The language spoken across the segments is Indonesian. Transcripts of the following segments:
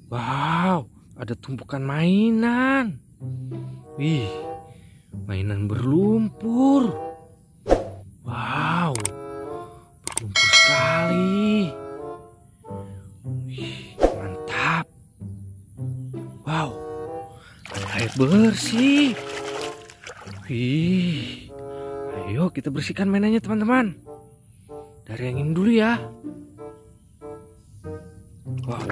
Wow, ada tumpukan mainan. Wih, mainan berlumpur. Wow, berlumpur sekali. Wih, mantap. Wow, ada air bersih. Wih, ayo kita bersihkan mainannya teman-teman. Dari yang ini dulu ya. Wow.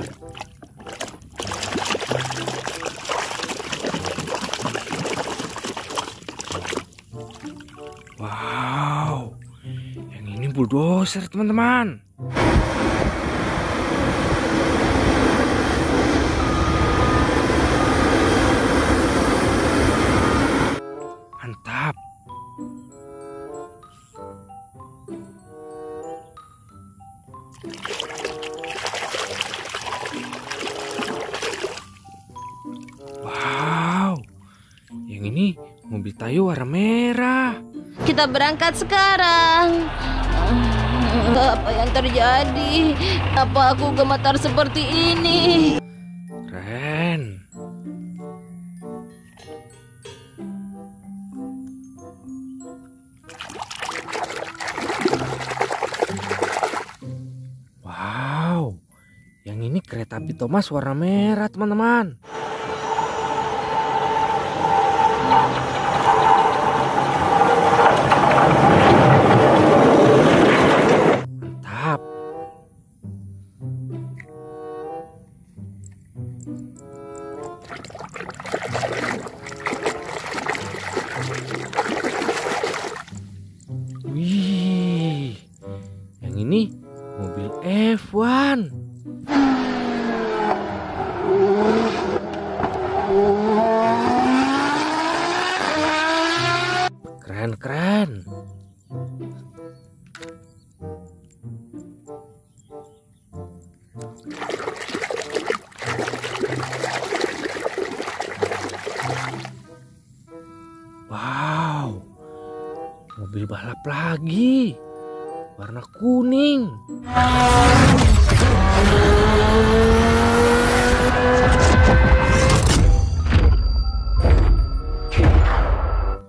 Wow, yang ini bulldozer teman-teman. Mantap. Wow, yang ini mobil Tayo warna merah. Kita berangkat sekarang. Apa yang terjadi? Apa aku gemetar seperti ini? Keren. Wow, yang ini kereta api Thomas warna merah teman-teman. Mantap. Wih, yang ini mobil F1. Keren. Wow, mobil balap lagi, warna kuning.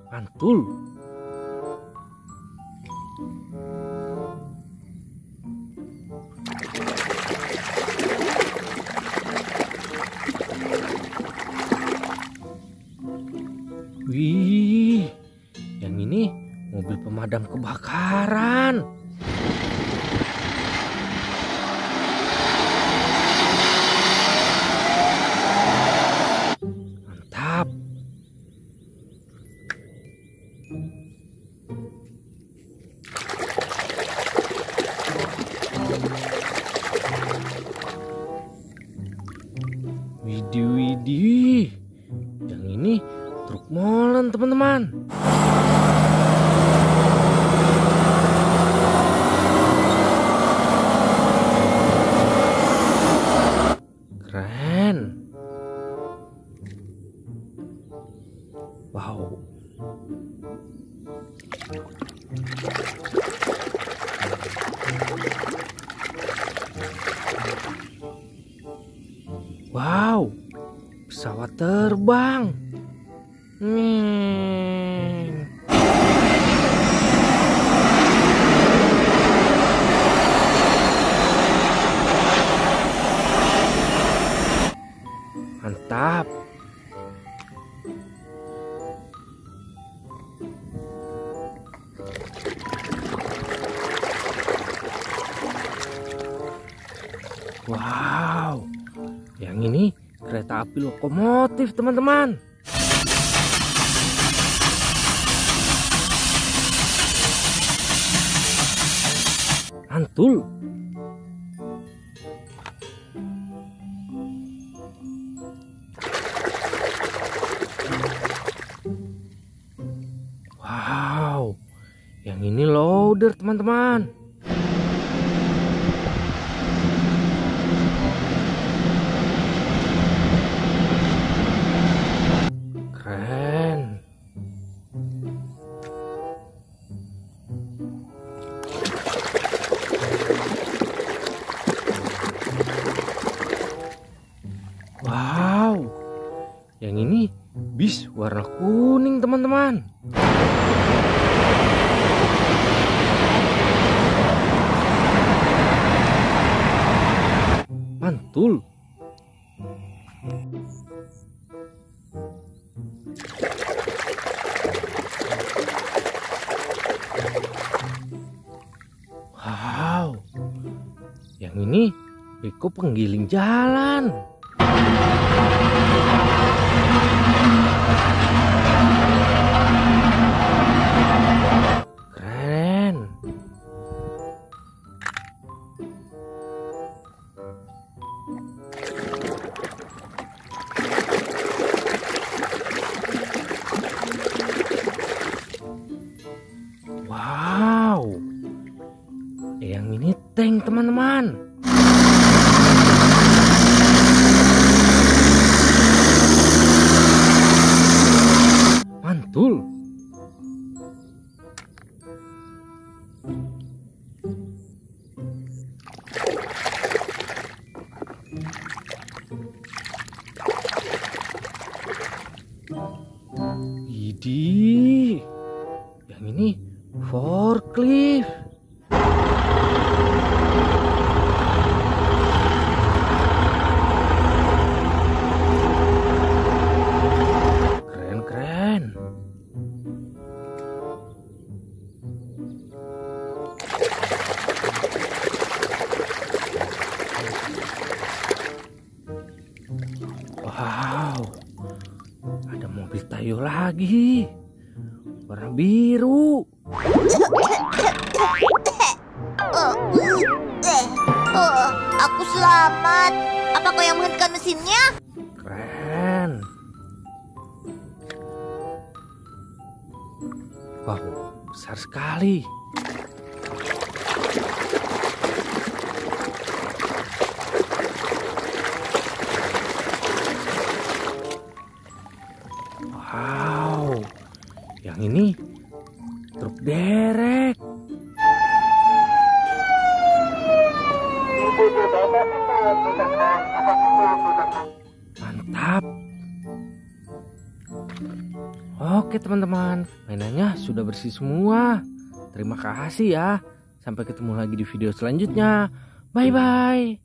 Mantul. Wih, yang ini mobil pemadam kebakaran. Mantap. Widih. Yang ini truk molen teman-teman. Keren. Wow. Wow, pesawat terbang. Mantap. Wow, yang ini kereta api lokomotif teman-teman. Mantul. Wow, yang ini loader teman-teman. Keren. Wow, yang ini bis warna kuning teman-teman. Mantul. Wow, yang ini beko penggiling jalan. Keren. Wow, yang ini tank teman-teman. Mantul. Idih, yang ini forklift. Keren-keren. Wow, ada mobil Tayo lagi, warna biru. Aku selamat. Apa kau yang menghentikan mesinnya? Keren. Wow, besar sekali. Wow, yang ini truk derek. Mantap. Oke teman-teman, mainannya sudah bersih semua. Terima kasih ya. Sampai ketemu lagi di video selanjutnya. Bye-bye.